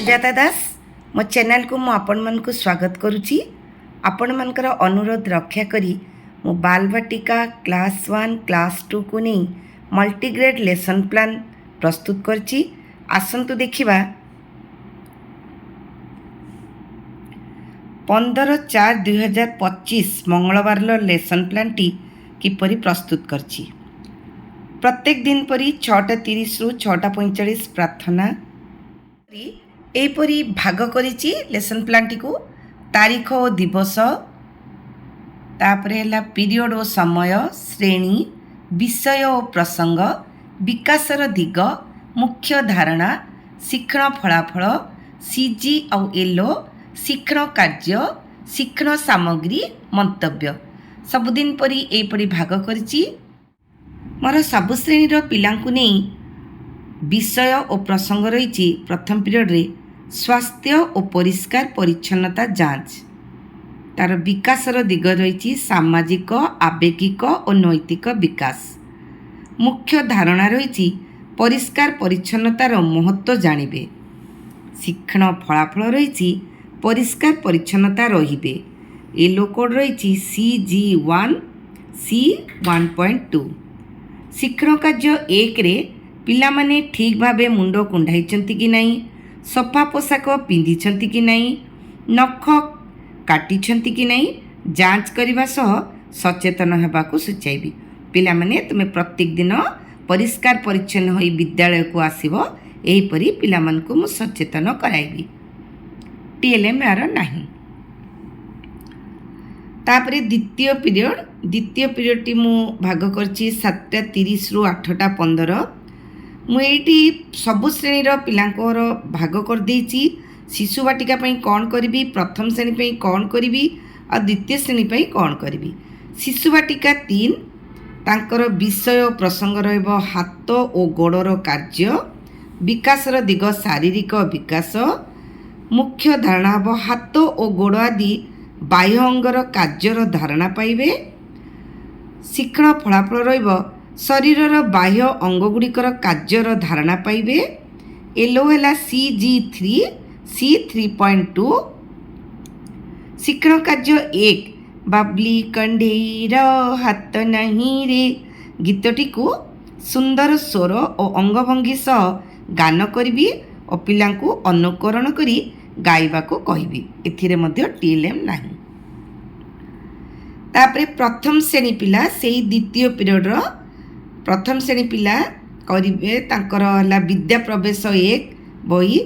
सुजाता दास मो चैनल को मुझे स्वागत करुच्ची। आपण मानकर अनुरोध रक्षा करी मु बालवाटिका क्लास 1 क्लास 2 को नहीं मल्टीग्रेड लेसन प्लान प्रस्तुत करची। आसंतु देखिबा 15/4/2025 मंगलवार लेसन प्लान टी किपरि प्रस्तुत करची। प्रत्येक दिन परी 6:30 रु 6:45 प्रार्थना एपरी भाग करिची लेसन प्लान टी को तारीख और दिवस तापरे हला पीरियड और समय श्रेणी विषय और प्रसंग विकासर दिग मुख्य धारणा शिक्षण फलाफल सीजी और एलो शिक्षण कार्य शिक्षण सामग्री मंतव्य सबुदिन परी एपरी भाग करिची। मोर सबु श्रेणी पिलांकु नहीं विषय और प्रसंग रही। प्रथम पीरियड रे स्वास्थ्य और परिष्कार परिच्छन्नता जांच तार विकासर दिग रही सामाजिक आवेगिक और नैतिक विकास मुख्य धारणा रही परिष्कार परिच्छन्नतार महत्व जानिबे शिक्षण फलाफल रही परिष्कार परिच्छन्नता रहिबे येलो कोड रही CG1 C1.2 शिक्षण कार्य 1 रे पिला माने ठीक भावे मुंड कुंडाई कि नहीं सफा पोशाक पिंधि कि नहीं नख काटी कि नहीं जांच करने सह सचेतन होगाकू सूचाइबी। पिला माने तुमे प्रत्येक दिन परिष्कार परिच्छन्न होई विद्यालय को आसीबो एहीपरि पिला मानकू मु सचेतन कराइबी। TLM यार नहीं। तापरे द्वितीय पीरियड टी मु भाग करछि 7:30 रु 8:15 मुझे सबु श्रेणी पिलांकर भाग कर देछि। शिशु बाटिका पई कौन करी प्रथम श्रेणी पई कौन करी और द्वितीय श्रेणी पई कौन करी। शिशु बाटिका 3 तांकर विषय प्रसंग रहिबो हाथ और गोड़र कार्य विकासर दिग शारीरिक विकास मुख्य धारणा हम हाथ और गोड़ आदि बाह्य अंगर कार्यर धारणा पाइबे। शिक्षण फलाफल रहिबो शरीरर बाह्य अंगगुड़िकर कार्यर धारणा पाइबे। येलो है CG3 C3.2 शिक्षण कार्य 1 बाबली कंढेर हाथ नहीं रे गीतटी को सुंदर स्वर और अंगभंगी सह गान करी और पिला को अनुकरण करी गाइबा को कहबी। एथिरे मध्य TLM नहीं। तापरे प्रथम श्रेणी पिला से द्वितीय पीरियड प्रथम श्रेणी पिला करिवे तांकर हला विद्या प्रवेश 1 बही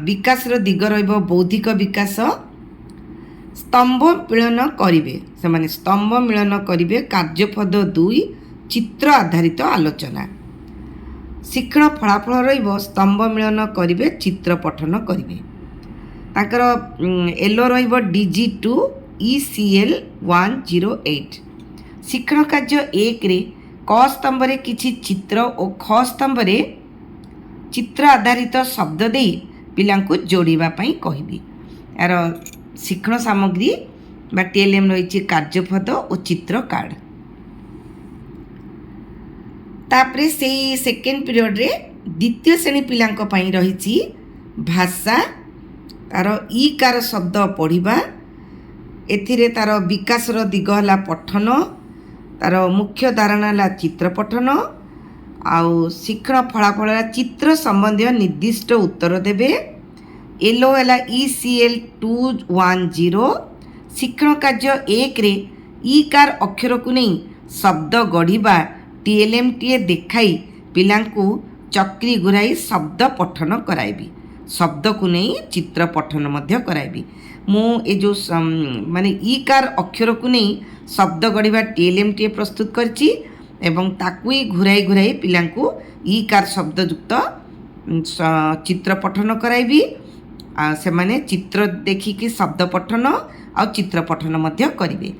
विकासर दिग रहिबो बौद्धिक विकास स्तंभ मिलन करिवे से माने स्तंभ मिलन करिवे कार्यपद 2 चित्र आधारित आलोचना शिक्षण फलाफल रहिबो स्तंभ मिलन करिवे चित्र पठन करिवे। तांकर एलो रहिबो DG2 ECL 108 शिक्षण कार्य 1 रे क स्तंभ रे किछि चित्र और ख स्तंभ रे चित्र आधारित शब्द दे पिलांकु जोड़ीबा पई कहबी। यार शिक्षण सामग्री बा TLM रही कार्यपद और चित्र कार्ड। तापरे से सेकेंड पीरियड रे द्वितीय श्रेणी पिलांक पई रही भाषा तार ई कार शब्द पढ़िबा एथिरे तार विकासर दिग हला पठन तार मुख्य धारणा है चित्र पठन आउ शिक्षण फलाफल चित्र संबंधी निर्दिष्ट उत्तर देवे। येलो है ECL 210 शिक्षण कार्य 1 रे ई कार अक्षर को नहीं शब्द गढ़ा TLM टीए देखाई पिलांकु चक्री घुराई शब्द पठन कराइबी शब्द को नहीं चित्र पठन मध्य कराइबी। मु ए जो माने ई कार अक्षर को नहीं शब्द गढ़ा TLM टीए प्रस्तुत करची एवं ताकू ही घुराई घुराई पिलांकु ई कार शब्दयुक्त चित्र पठन कराइबी। से माने चित्र देखिकी शब्द पठन आ चित्र पठन मध्य करिवे।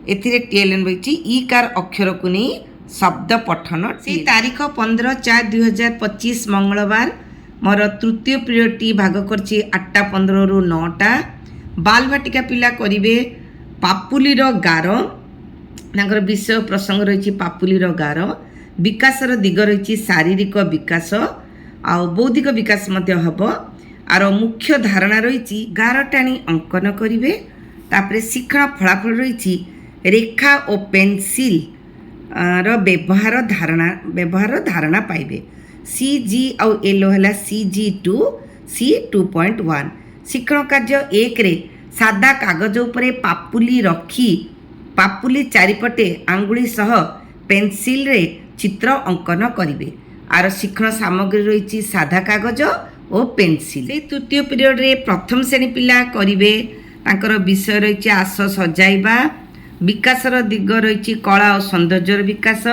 एथिरे TLM रही ई कार अक्षर को नहीं शब्द पठन। से तारीख 15/4/2025 मंगलवार मोर तृतीय पीरियड टी भाग करची 8:15 रु 9टा बालवाटिका पिला करिवे पापुलीर गार तांकर विषय प्रसंग रही पापुलीर गार विकासर दिग रही शारीरिक विकास आ बौद्धिक विकास मध्य हब आर मुख्य धारणा रही गारटाणी अंकन करेंगे। तापर शिक्षण फलाफल रही रेखा और पेनसिल व्यवहार धारणा पाइबे। CG आउ येलो है CG2 C2.1। शिक्षण कार्य 1 रे सादा कागज उपरे पापुली रखी पापुली चारिपटे आंगुली सह पेनसिल रे चित्र अंकन करेंगे। आर शिक्षण सामग्री रही सादा कागज और पेनसिल। तृतीय पीरियड रे प्रथम श्रेणी पिला करेंगे। तांकर विषय रही आस सजाइबा, विकासर दिग रही कला और सौंदर्यर विकास।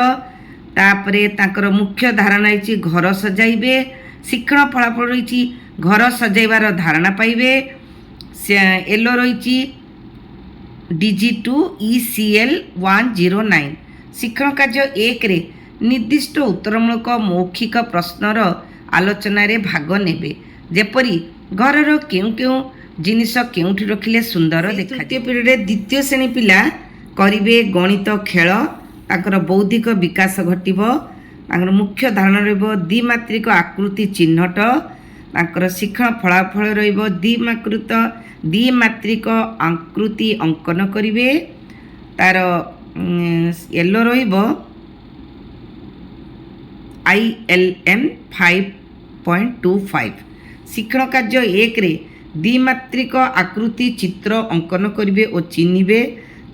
तापरे तांकर मुख्य धारणा रही घर सजाइबे। शिक्षण फलाफल रही घर सजाइबार धारणा पाइबे। येलो रही DG2 ECL 109। शिक्षण कार्य 1 रे निर्दिष्ट उत्तरमूलक मौखिक प्रश्नर आलोचन भाग नेबे। जेपरी घरर केउ केउ जिनिस केउठी रखिले सुंदर देखा। तृतीय पीरियड द्वितीय श्रेणी पिला करिवे गणित खेल। ताकर बौद्धिक विकास घटिबो। ताकर मुख्य धारणा रहइबो द्विमात्रिक आकृति चिन्हट। ताकर शिक्षण फलाफल रहइबो द्विमात्रिक आकृति अंकन करिवे। तार येलो रहइबो ILM 5.25। शिक्षण कार्य 1 रे द्विमात्रिक आकृति चित्र अंकन करिवे और चिन्हिबे।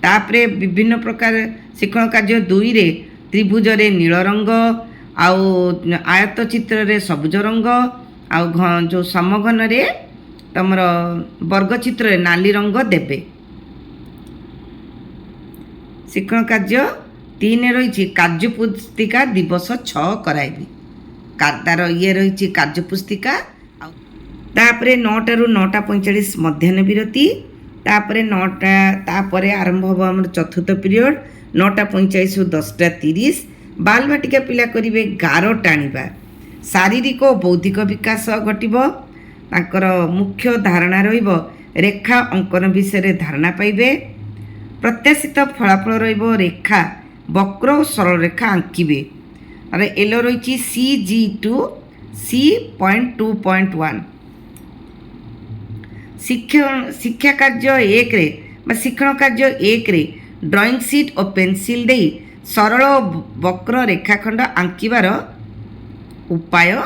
तापरे विभिन्न प्रकार शिक्षण कार्य 2 रे त्रिभुज रे नील रंग आउ आयत चित्र रे सबुज रंग आउ जो समघन रे तमर वर्ग चित्र रे नाली रंग देबे। शिक्षण कार्य 3 रही कार्य पुस्तिका दिवस 6 कराइबी। तार ये रही कार्य पुस्तिका। तापरे 9 रू 9:45 मध्याह्न विरति। तापरे 9 आरंभ हम आम चतुर्थ पीरियड 9:45 रू 10:30। बाल बाटिका पिला करिवे गार टाणीबा। शारीरिक और बौद्धिक विकास घटिबो। तांकर मुख्य धारणा रहिबो रेखा अंकन विषय धारणा पाइबे। प्रत्याशित फलाफल रहिबो रेखा वक्र और सरल रेखा आंकिबे। अरे येलो रही CG2 C.2.1। शिक्षा कार्य 1 रे शिक्षण कार्य 1 रे ड्राइंग सीट और पेनसिल दे सरल वक्र रेखाखंड आंकिबार उपाय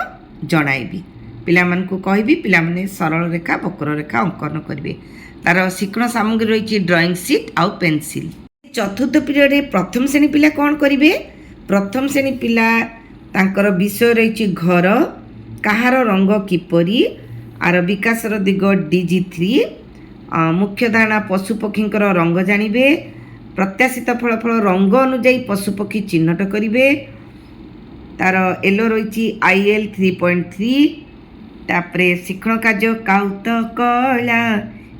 जणाइबी। पिलामानकु कहबी पिलामाने सरल रेखा वक्र रेखा अंकन करिवे। तार शिक्षण सामग्री रही ड्राइंग सीट आउ पेनसिल। चतुर्थ पीरियड रे प्रथम श्रेणी पिला कौन करिवे? प्रथम श्रेणी पिला तांकर विषय रही घर, कहार रंग किपरि, आर विकासर दिग DG3। मुख्य धारणा पशुपक्षींकर रंग जानिबे। प्रत्याशित फलाफल रंग अनुଯାୟୀ पशुपक्षी चिन्हट करिवे। तार येलो रही IL 3.3। तापरे शिक्षण कार्य काउत कला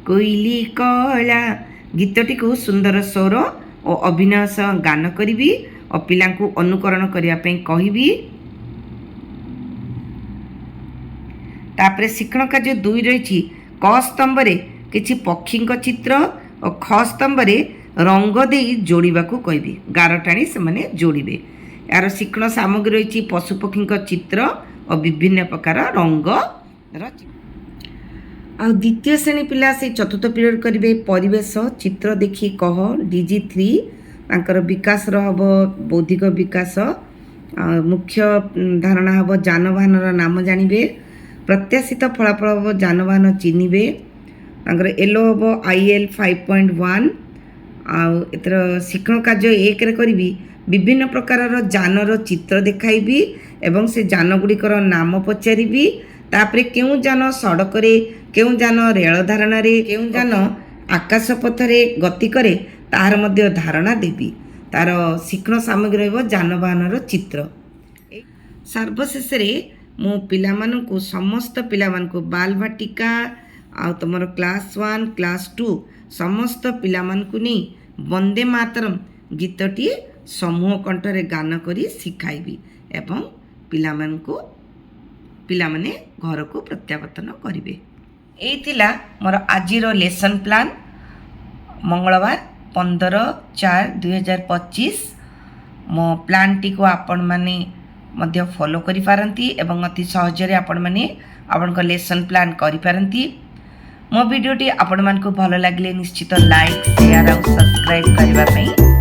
कोइली कला गीतटी को सुंदर स्वर और अभिनय सह गान करी और पिला अनुकरण करने कहबी। तापरे शिक्षण कार्य 2 रही क स्तंभ रे किछि पक्षी चित्र और ख स्तंभ रे रंग दे जोड़वा कहबी। गार टाणी से माने जोड़े। यार शिक्षण सामग्री रही पशुपक्षी चित्र और विभिन्न प्रकार रंग। द्वितीय श्रेणी पिला से चतुर्थ पीरियड करेंगे परिवेश चित्र देखी कह DG3। तांकर विकास हम बौद्धिक विकास। मुख्य धारणा हम जानवाहन नाम जानवे। प्रत्याशित फलाफल हम जानवाहन चिन्हिबे। तांकर येलो हम IL 5.1। आर शिक्षण कार्य 1 रे करी विभिन्न प्रकार जानर चित्र देखाइबी एवं से जान गुड़िकर नाम पचारि। तापरे केउं जान सड़क रे, केउं जान रेल धारणा रे, केउं जान आकाश पथरे गति करे तार मध्य धारणा देबी। तार शिक्षण सामग्री रहइबो जानवाहनर चित्र। सर्वशेष रे मो पिलामानकु समस्त पिलामानकु बाल भाटिका आ तमर क्लास 1 क्लास 2 समस्त पिलामानकु नै वंदे मातरम गीतटी समूह कंठरे गान करी शिखाइबी एवं पिलामाने घर को प्रत्यावर्तन करिवे। एई थिला मोर आजिर लेसन प्लान मंगलवार 15/4/2025। मो प्लान टी को आपण माने मध्य फॉलो करि पारंती एवं अति सहजरे आपण माने आपनका लेसन प्लान करि पारंती। मो वीडियोटी आपण मानकु भलो लागले निश्चित लाइक शेयर और सब्सक्राइब करबा पई